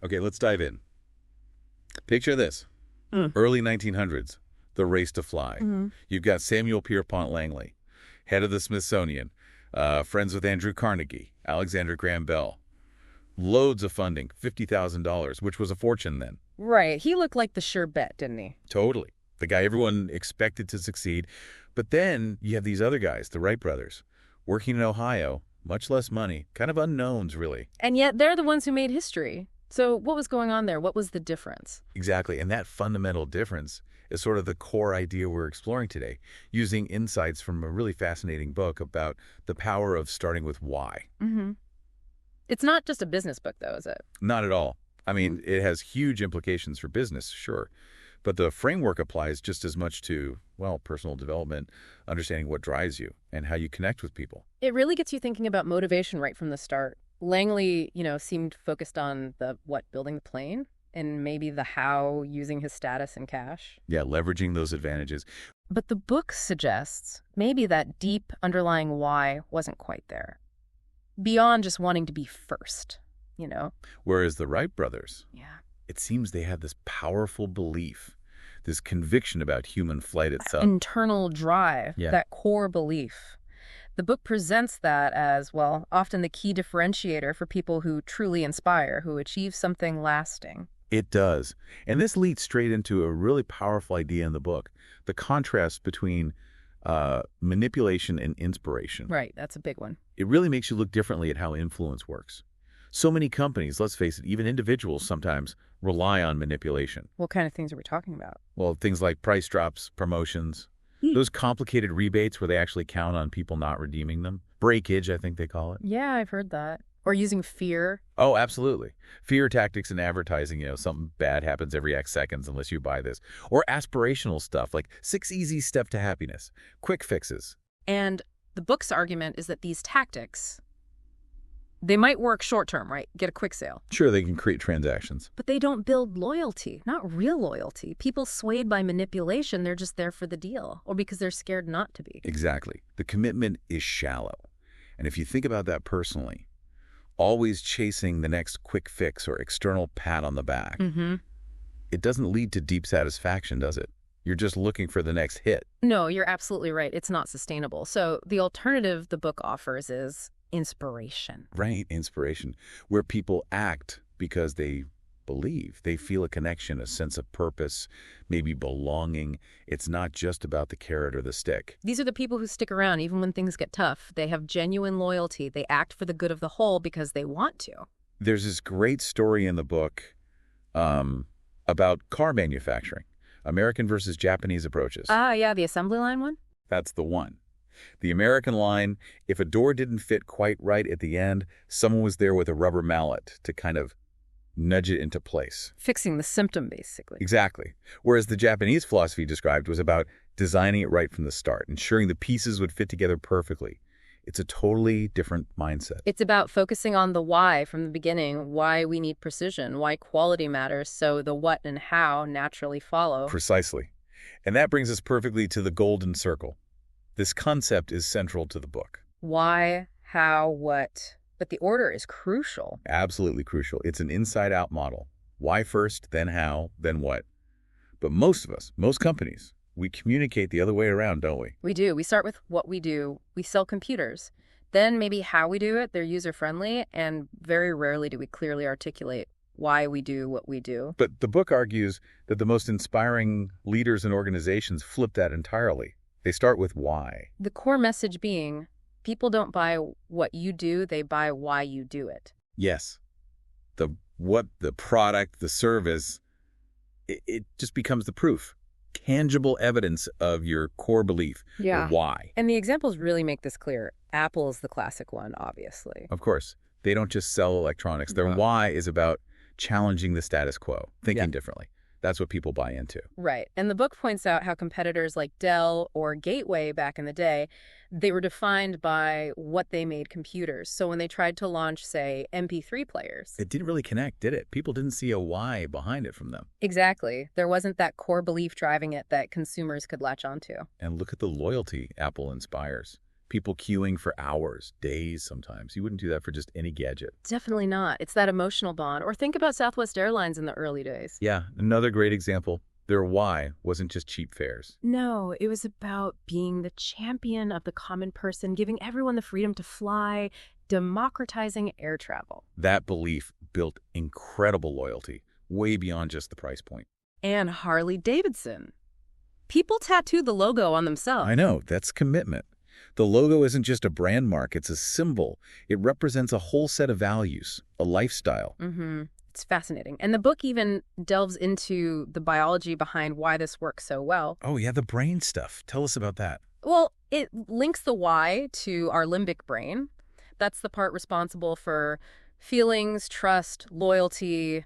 Okay, let's dive in. Picture this. Early 1900s, the race to fly. You've got Samuel Pierpont Langley, head of the Smithsonian, friends with Andrew Carnegie, Alexander Graham Bell. Loads of funding, $50,000, which was a fortune then. Right. He looked like the sure bet, didn't he? Totally. The guy everyone expected to succeed. But then you have these other guys, the Wright brothers, working in Ohio, much less money, kind of unknowns, really. And yet they're the ones who made history. So what was going on there? What was the difference? Exactly. And that fundamental difference is sort of the core idea we're exploring today, using insights from a really fascinating book about the power of starting with why. It's not just a business book, though, is it? Not at all. I mean, it has huge implications for business, sure. But the framework applies just as much to, well, personal development, understanding what drives you, and how you connect with people. It really gets you thinking about motivation right from the start. Langley, seemed focused on the what, building the plane, and maybe the how, using his status and cash. Yeah, leveraging those advantages. But the book suggests maybe that deep underlying why wasn't quite there. Beyond just wanting to be first, Whereas the Wright brothers, Yeah. it seems they had this powerful belief, this conviction about human flight itself. Internal drive, Yeah. that core belief. The book presents that as, well, often the key differentiator for people who truly inspire, who achieve something lasting. It does. And this leads straight into a really powerful idea in the book, the contrast between manipulation and inspiration. Right, that's a big one. It really makes you look differently at how influence works. So many companies, let's face it, even individuals sometimes rely on manipulation. What kind of things are we talking about? Well, things like price drops, promotions, those complicated rebates where they actually count on people not redeeming them. Breakage, I think they call it. Yeah, I've heard that. Or using fear. Oh, absolutely. Fear tactics in advertising, something bad happens every X seconds unless you buy this. Or aspirational stuff like 6 easy steps to happiness, quick fixes. And the book's argument is that these tactics, they might work short-term, right? Get a quick sale. Sure, they can create transactions. But they don't build loyalty, not real loyalty. People swayed by manipulation, they're just there for the deal, or because they're scared not to be. Exactly. The commitment is shallow. And if you think about that personally, always chasing the next quick fix or external pat on the back, it doesn't lead to deep satisfaction, does it? You're just looking for the next hit. No, you're absolutely right. It's not sustainable. So the alternative the book offers is inspiration. Right, inspiration, where people act because they believe. They feel a connection, a sense of purpose, maybe belonging. It's not just about the carrot or the stick. These are the people who stick around even when things get tough. They have genuine loyalty. They act for the good of the whole because they want to. There's this great story in the book about car manufacturing, American versus Japanese approaches. Ah, yeah, the assembly line one? That's the one. The American line, if a door didn't fit quite right at the end, someone was there with a rubber mallet to kind of nudge it into place. Fixing the symptom, basically. Exactly. Whereas the Japanese philosophy described was about designing it right from the start, ensuring the pieces would fit together perfectly. It's a totally different mindset. It's about focusing on the why from the beginning, why we need precision, why quality matters, so the what and how naturally follow. Precisely. And that brings us perfectly to the golden circle. This concept is central to the book. Why, how, what. But the order is crucial. Absolutely crucial. It's an inside-out model. Why first, then how, then what. But most of us, most companies, we communicate the other way around, don't we? We do. We start with what we do. We sell computers. Then maybe how we do it, they're user-friendly, and very rarely do we clearly articulate why we do what we do. But the book argues that the most inspiring leaders and organizations flip that entirely. They start with why. The core message being, people don't buy what you do, they buy why you do it. Yes. The product, the service, it just becomes the proof. Tangible evidence of your core belief. Yeah. Or why. And the examples really make this clear. Apple is the classic one, obviously. Of course. They don't just sell electronics. Their why is about challenging the status quo, thinking differently. That's what people buy into. Right. And the book points out how competitors like Dell or Gateway back in the day, they were defined by what they made computers. So when they tried to launch, say, MP3 players. It didn't really connect, did it? People didn't see a why behind it from them. Exactly. There wasn't that core belief driving it that consumers could latch onto. And look at the loyalty Apple inspires. People queuing for hours, days sometimes. You wouldn't do that for just any gadget. Definitely not. It's that emotional bond. Or think about Southwest Airlines in the early days. Yeah, another great example. Their why wasn't just cheap fares. No, it was about being the champion of the common person, giving everyone the freedom to fly, democratizing air travel. That belief built incredible loyalty, way beyond just the price point. And Harley-Davidson. People tattoo the logo on themselves. I know, that's commitment. The logo isn't just a brand mark, it's a symbol. It represents a whole set of values, a lifestyle. It's fascinating. And the book even delves into the biology behind why this works so well. Oh yeah, the brain stuff. Tell us about that. Well, it links the why to our limbic brain. That's the part responsible for feelings, trust, loyalty,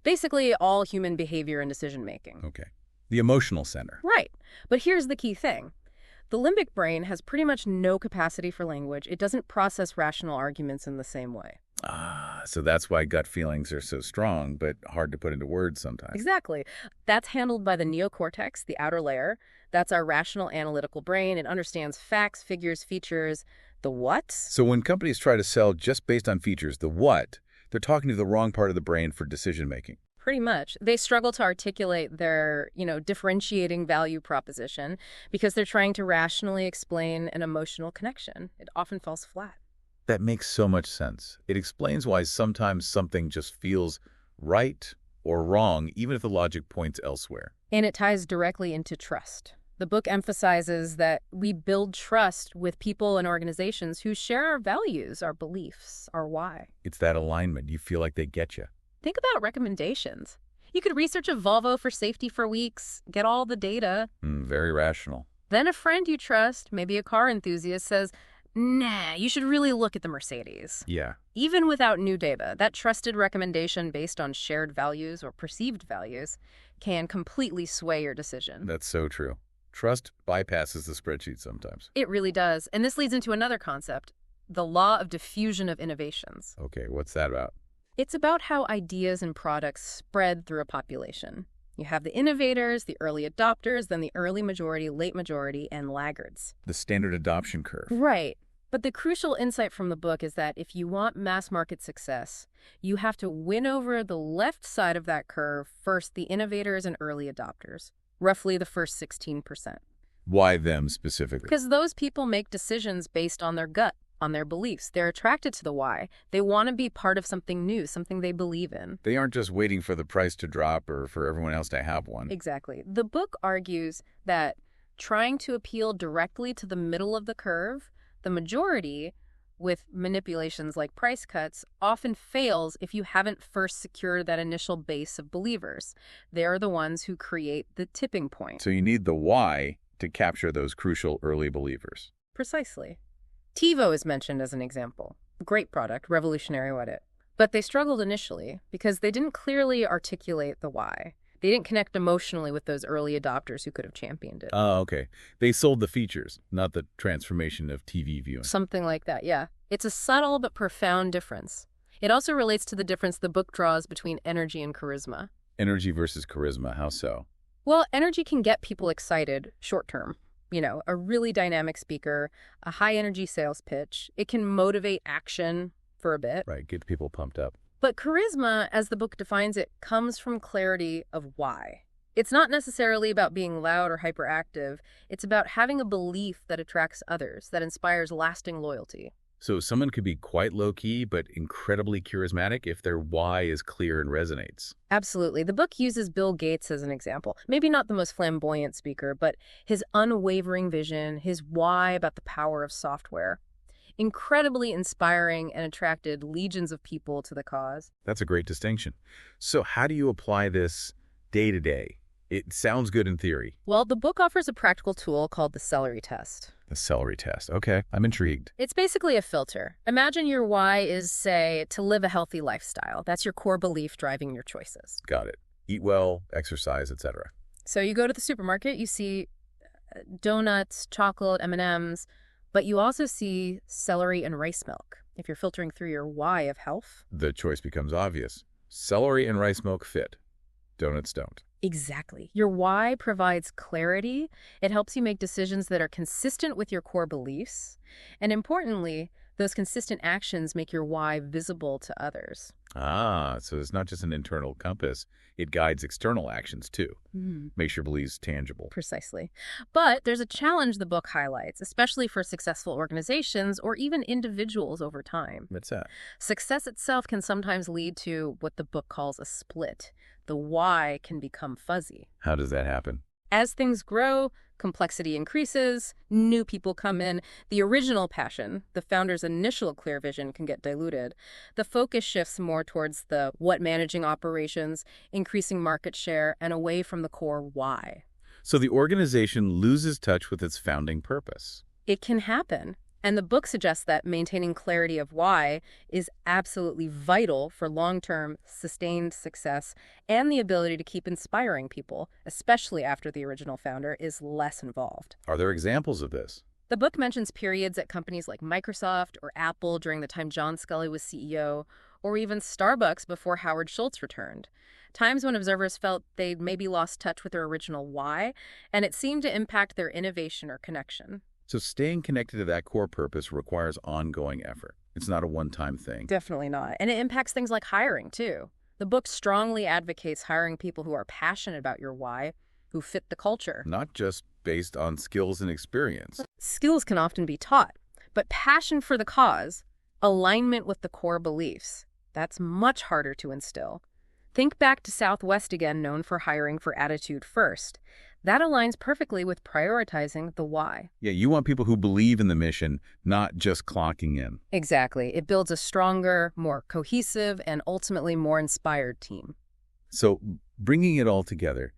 basically all human behavior and decision-making. Okay. The emotional center. Right. But here's the key thing. The limbic brain has pretty much no capacity for language. It doesn't process rational arguments in the same way. So that's why gut feelings are so strong, but hard to put into words sometimes. Exactly. That's handled by the neocortex, the outer layer. That's our rational analytical brain. It understands facts, figures, features, the what. So when companies try to sell just based on features, the what, they're talking to the wrong part of the brain for decision making. Pretty much. They struggle to articulate their, differentiating value proposition because they're trying to rationally explain an emotional connection. It often falls flat. That makes so much sense. It explains why sometimes something just feels right or wrong, even if the logic points elsewhere. And it ties directly into trust. The book emphasizes that we build trust with people and organizations who share our values, our beliefs, our why. It's that alignment. You feel like they get you. Think about recommendations. You could research a Volvo for safety for weeks, get all the data. Very rational. Then a friend you trust, maybe a car enthusiast, says, nah, you should really look at the Mercedes. Yeah. Even without new data, that trusted recommendation based on shared values or perceived values can completely sway your decision. That's so true. Trust bypasses the spreadsheet sometimes. It really does. And this leads into another concept, the law of diffusion of innovations. Okay, what's that about? It's about how ideas and products spread through a population. You have the innovators, the early adopters, then the early majority, late majority, and laggards. The standard adoption curve. Right. But the crucial insight from the book is that if you want mass market success, you have to win over the left side of that curve, first the innovators and early adopters, roughly the first 16%. Why them specifically? Because those people make decisions based on their gut, on their beliefs. They're attracted to the why. They want to be part of something new, something they believe in. They aren't just waiting for the price to drop or for everyone else to have one. Exactly. The book argues that trying to appeal directly to the middle of the curve, the majority, with manipulations like price cuts, often fails if you haven't first secured that initial base of believers. They're the ones who create the tipping point. So you need the why to capture those crucial early believers. Precisely. TiVo is mentioned as an example. Great product, revolutionary what it. But they struggled initially because they didn't clearly articulate the why. They didn't connect emotionally with those early adopters who could have championed it. Oh, okay. They sold the features, not the transformation of TV viewing. Something like that, yeah. It's a subtle but profound difference. It also relates to the difference the book draws between energy and charisma. Energy versus charisma, how so? Well, energy can get people excited short term. A really dynamic speaker, a high-energy sales pitch. It can motivate action for a bit. Right, get people pumped up. But charisma, as the book defines it, comes from clarity of why. It's not necessarily about being loud or hyperactive. It's about having a belief that attracts others, that inspires lasting loyalty. So someone could be quite low-key but incredibly charismatic if their why is clear and resonates. Absolutely. The book uses Bill Gates as an example. Maybe not the most flamboyant speaker, but his unwavering vision, his why about the power of software. Incredibly inspiring and attracted legions of people to the cause. That's a great distinction. So how do you apply this day to day? It sounds good in theory. Well, the book offers a practical tool called the celery test. The celery test. Okay, I'm intrigued. It's basically a filter. Imagine your why is, say, to live a healthy lifestyle. That's your core belief driving your choices. Got it. Eat well, exercise, etc. So you go to the supermarket, you see donuts, chocolate, M&Ms, but you also see celery and rice milk. If you're filtering through your why of health, the choice becomes obvious. Celery and rice milk fit. Donuts don't. Exactly. Your why provides clarity. It helps you make decisions that are consistent with your core beliefs. And importantly, those consistent actions make your why visible to others. Ah, so it's not just an internal compass. It guides external actions, too. Makes your beliefs tangible. Precisely. But there's a challenge the book highlights, especially for successful organizations or even individuals over time. What's that? Success itself can sometimes lead to what the book calls a split. The why can become fuzzy. How does that happen? As things grow, complexity increases, new people come in, the original passion, the founder's initial clear vision, can get diluted. The focus shifts more towards the what managing operations, increasing market share, and away from the core why. So the organization loses touch with its founding purpose. It can happen. And the book suggests that maintaining clarity of why is absolutely vital for long-term, sustained success and the ability to keep inspiring people, especially after the original founder is less involved. Are there examples of this? The book mentions periods at companies like Microsoft or Apple during the time John Sculley was CEO, or even Starbucks before Howard Schultz returned. Times when observers felt they'd maybe lost touch with their original why, and it seemed to impact their innovation or connection. So staying connected to that core purpose requires ongoing effort. It's not a one-time thing. Definitely not. And it impacts things like hiring, too. The book strongly advocates hiring people who are passionate about your why, who fit the culture. Not just based on skills and experience. Skills can often be taught, but passion for the cause, alignment with the core beliefs, that's much harder to instill. Think back to Southwest again, known for hiring for attitude first. That aligns perfectly with prioritizing the why. Yeah, you want people who believe in the mission, not just clocking in. Exactly. It builds a stronger, more cohesive, and ultimately more inspired team. So bringing it all together,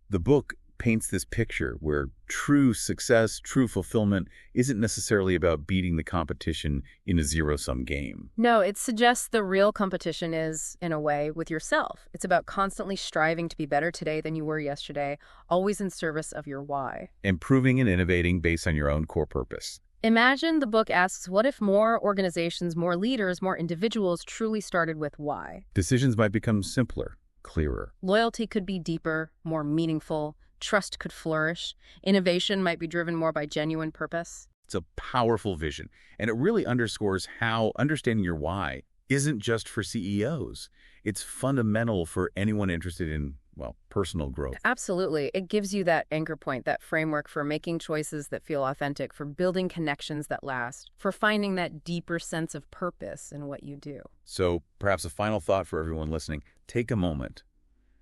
the book paints this picture where true success, true fulfillment isn't necessarily about beating the competition in a zero-sum game. No, it suggests the real competition is, in a way, with yourself. It's about constantly striving to be better today than you were yesterday, always in service of your why. Improving and innovating based on your own core purpose. Imagine the book asks, what if more organizations, more leaders, more individuals truly started with why? Decisions might become simpler, clearer. Loyalty could be deeper, more meaningful. Trust could flourish. Innovation might be driven more by genuine purpose. It's a powerful vision, and it really underscores how understanding your why isn't just for CEOs. It's fundamental for anyone interested in, well, personal growth. Absolutely. It gives you that anchor point, that framework for making choices that feel authentic, for building connections that last, for finding that deeper sense of purpose in what you do. So perhaps a final thought for everyone listening. Take a moment.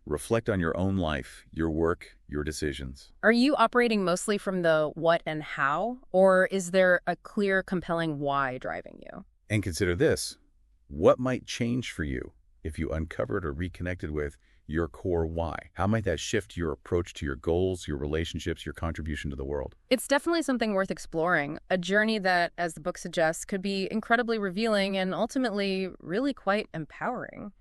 Reflect on your own life, your work, your decisions. Are you operating mostly from the what and how, or is there a clear, compelling why driving you? And consider this. What might change for you if you uncovered or reconnected with your core why? How might that shift your approach to your goals, your relationships, your contribution to the world? It's definitely something worth exploring, a journey that, as the book suggests, could be incredibly revealing and ultimately really quite empowering.